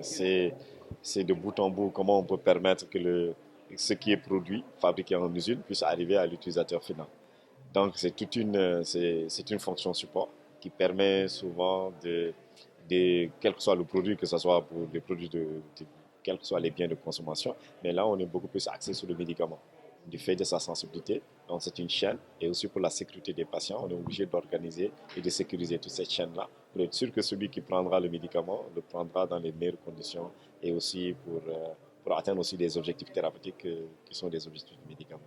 C'est de bout en bout comment on peut permettre que ce qui est produit, fabriqué en usine, puisse arriver à l'utilisateur final. Donc, c'est une fonction support qui permet souvent quel que soit le produit, que ce soit pour les produits quels que soient les biens de consommation, mais là, on est beaucoup plus axé sur le médicament, du fait de sa sensibilité. Donc, c'est une chaîne, et aussi pour la sécurité des patients, on est obligé d'organiser et de sécuriser toute cette chaîne-là pour être sûr que celui qui prendra le médicament le prendra dans les meilleures conditions et aussi pour atteindre aussi des objectifs thérapeutiques qui sont des objectifs du médicament.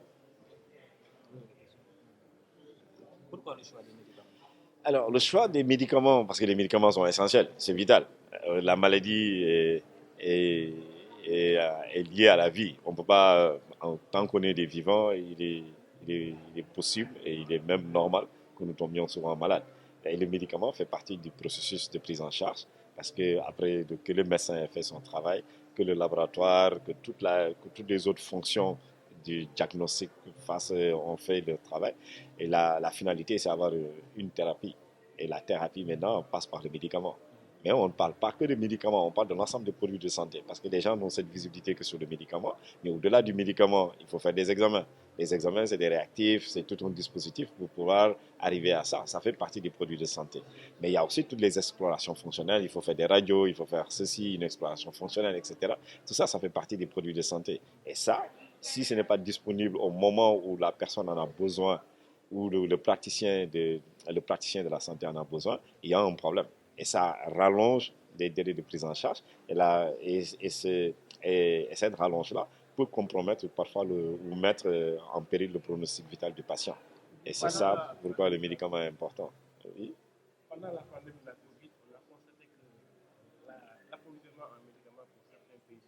Pourquoi le choix des médicaments? Alors, le choix des médicaments, parce que les médicaments sont essentiels, c'est vital. La maladie est, est liée à la vie. On peut pas, tant qu'on est des vivants, il est possible et il est même normal que nous tombions souvent malades. Et le médicament fait partie du processus de prise en charge, parce que après que le médecin ait fait son travail, que le laboratoire, que toutes les autres fonctions du diagnostic ont fait le travail. Et la finalité, c'est avoir une thérapie. Et la thérapie, maintenant, passe par les médicaments. Mais on ne parle pas que de médicaments, on parle de l'ensemble des produits de santé. Parce que les gens n'ont cette visibilité que sur le médicament. Mais au-delà du médicament, il faut faire des examens. Les examens, c'est des réactifs, c'est tout un dispositif pour pouvoir arriver à ça. Ça fait partie des produits de santé. Mais il y a aussi toutes les explorations fonctionnelles. Il faut faire des radios, il faut faire ceci, une exploration fonctionnelle, etc. Tout ça, ça fait partie des produits de santé. Et ça, si ce n'est pas disponible au moment où la personne en a besoin, où le praticien de la santé en a besoin, il y a un problème. Et ça rallonge les délais de prise en charge. Et cette rallonge-là peut compromettre parfois ou mettre en péril le pronostic vital du patient. Et c'est ça pourquoi le médicament est important. Oui. Pendant la pandémie de la Covid, on a constaté que l'approvisionnement en médicaments pour certains pays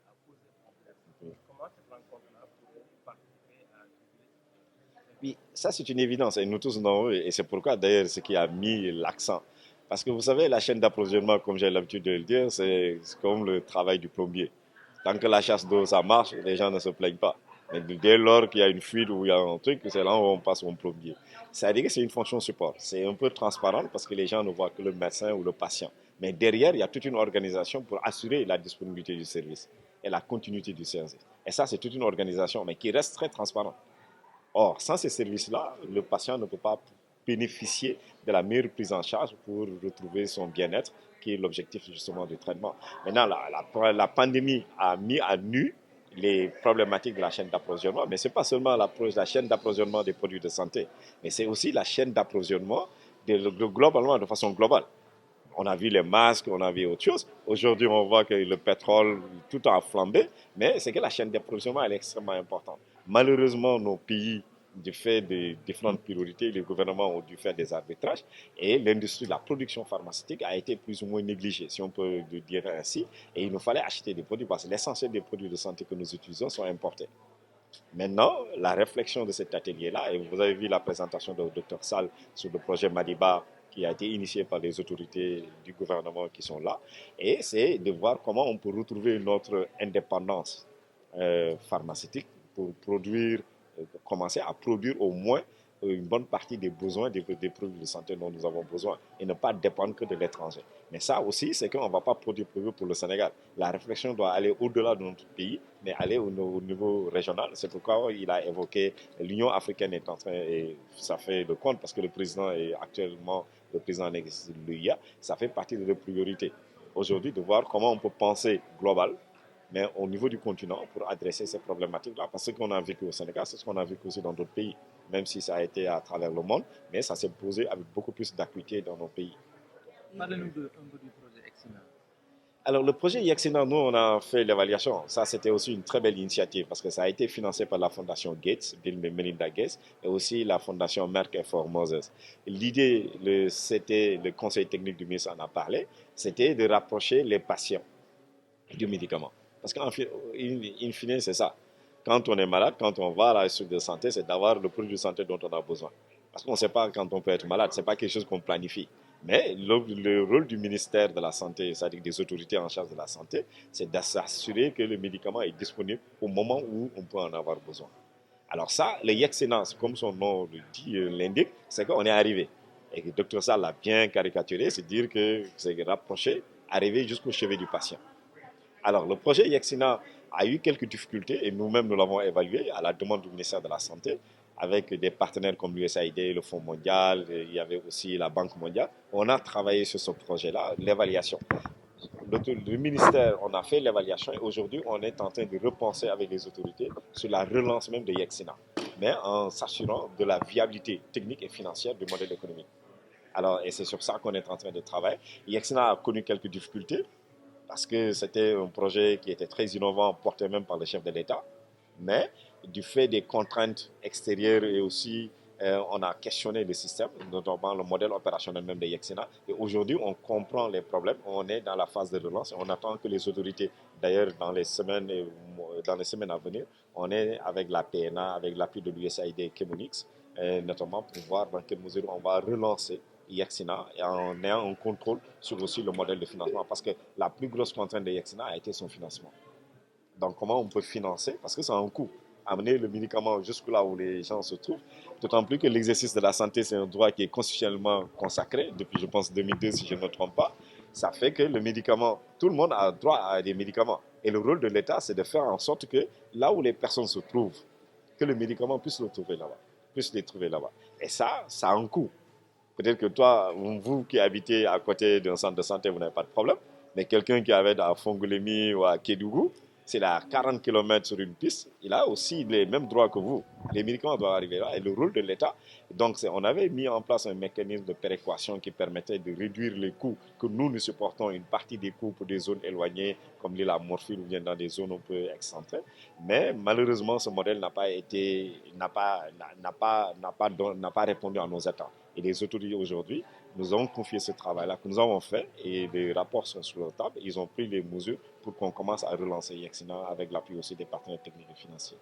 a posé problème. Oui. Comment cette rencontre-là pourrait participer à réguler ce problème? Oui, ça c'est une évidence et nous tous nous, et c'est pourquoi d'ailleurs ce qui a mis l'accent. Parce que vous savez, la chaîne d'approvisionnement, comme j'ai l'habitude de le dire, c'est comme le travail du plombier. Tant que la chasse d'eau, ça marche, les gens ne se plaignent pas. Mais dès lors qu'il y a une fuite ou il y a un truc, c'est là où on passe au plombier. C'est-à-dire que c'est une fonction support. C'est un peu transparent parce que les gens ne voient que le médecin ou le patient. Mais derrière, il y a toute une organisation pour assurer la disponibilité du service et la continuité du service. Et ça, c'est toute une organisation, mais qui reste très transparente. Or, sans ces services-là, le patient ne peut pas bénéficier de la meilleure prise en charge pour retrouver son bien-être, qui est l'objectif justement du traitement. Maintenant, la pandémie a mis à nu les problématiques de la chaîne d'approvisionnement, mais ce n'est pas seulement la chaîne d'approvisionnement des produits de santé, mais c'est aussi la chaîne d'approvisionnement globalement, de façon globale. On a vu les masques, on a vu autre chose. Aujourd'hui, on voit que le pétrole, tout a flambé, mais c'est que la chaîne d'approvisionnement est extrêmement importante. Malheureusement, nos pays, du fait de différentes priorités, les gouvernements ont dû faire des arbitrages et l'industrie de la production pharmaceutique a été plus ou moins négligée, si on peut le dire ainsi. Et il nous fallait acheter des produits parce que l'essentiel des produits de santé que nous utilisons sont importés. Maintenant, la réflexion de cet atelier-là, et vous avez vu la présentation du Dr Sall sur le projet Madiba qui a été initié par les autorités du gouvernement qui sont là, et c'est de voir comment on peut retrouver notre indépendance pharmaceutique pour commencer à produire au moins une bonne partie des besoins des produits de santé dont nous avons besoin et ne pas dépendre que de l'étranger. Mais ça aussi, c'est qu'on ne va pas produire pour le Sénégal. La réflexion doit aller au-delà de notre pays, mais aller au niveau régional. C'est pourquoi il a évoqué l'Union africaine est en train, et ça fait le compte parce que le président est actuellement le président de l'UIA, ça fait partie de nos priorités. Aujourd'hui, de voir comment on peut penser global, mais au niveau du continent pour adresser ces problématiques-là. Parce que ce qu'on a vécu au Sénégal, c'est ce qu'on a vécu aussi dans d'autres pays, même si ça a été à travers le monde, mais ça s'est posé avec beaucoup plus d'acuité dans nos pays. Parlez-nous un peu du projet Exina. Alors, le projet Yaxina, nous, on a fait l'évaluation. Ça, c'était aussi une très belle initiative parce que ça a été financé par la fondation Gates, Bill et Melinda Gates, et aussi la fondation Merck for Moses. L'idée, c'était, le conseil technique du ministre en a parlé, c'était de rapprocher les patients du médicament. Parce qu'en fine, c'est ça. Quand on est malade, quand on va à la structure de santé, c'est d'avoir le produit de santé dont on a besoin. Parce qu'on ne sait pas quand on peut être malade, ce n'est pas quelque chose qu'on planifie. Mais le rôle du ministère de la Santé, c'est-à-dire des autorités en charge de la santé, c'est de s'assurer que le médicament est disponible au moment où on peut en avoir besoin. Alors ça, le Yexinance, comme son nom l'indique, c'est qu'on est arrivé. Et que le docteur Sall l'a bien caricaturé, c'est dire que c'est rapproché arriver jusqu'au chevet du patient. Alors, le projet Yexina a eu quelques difficultés et nous-mêmes, nous l'avons évalué à la demande du ministère de la Santé avec des partenaires comme l'USAID, le Fonds mondial, il y avait aussi la Banque mondiale. On a travaillé sur ce projet-là, l'évaluation. Le ministère, on a fait l'évaluation et aujourd'hui, on est en train de repenser avec les autorités sur la relance même de Yexina, mais en s'assurant de la viabilité technique et financière du modèle économique. Alors, et c'est sur ça qu'on est en train de travailler. Yexina a connu quelques difficultés parce que c'était un projet qui était très innovant, porté même par le chef de l'État. Mais du fait des contraintes extérieures et aussi, on a questionné le système, notamment le modèle opérationnel même de Yexina. Et aujourd'hui, on comprend les problèmes. On est dans la phase de relance et on attend que les autorités, d'ailleurs, dans les semaines à venir, on est avec la PNA, avec l'appui de l'USAID et Chemonix, notamment pour voir dans quelle mesure on va relancer Yexina et en ayant un contrôle sur aussi le modèle de financement parce que la plus grosse contrainte de Yexina a été son financement. Donc comment on peut financer parce que c'est un coût. Amener le médicament jusque là où les gens se trouvent, d'autant plus que l'exercice de la santé, c'est un droit qui est constitutionnellement consacré depuis, je pense, 2002, si je ne me trompe pas. Ça fait que le médicament, tout le monde a droit à des médicaments. Et le rôle de l'État, c'est de faire en sorte que là où les personnes se trouvent, que le médicament puisse le trouver là-bas, puisse les trouver là-bas. Et ça a un coût. Peut-être que toi, vous qui habitez à côté d'un centre de santé, vous n'avez pas de problème. Mais quelqu'un qui avait à Fongolémi ou à Kédougou, c'est à 40 km sur une piste, il a aussi les mêmes droits que vous. Les médicaments doivent arriver là et le rôle de l'État. Donc, on avait mis en place un mécanisme de péréquation qui permettait de réduire les coûts que nous supportons, une partie des coûts pour des zones éloignées, comme l'île à Morphine ou bien dans des zones un peu excentrées. Mais malheureusement, ce modèle n'a pas répondu à nos attentes. Et les autorités aujourd'hui nous ont confié ce travail-là que nous avons fait et les rapports sont sur la table. Ils ont pris les mesures pour qu'on commence à relancer Yexina avec l'appui aussi des partenaires techniques et financiers.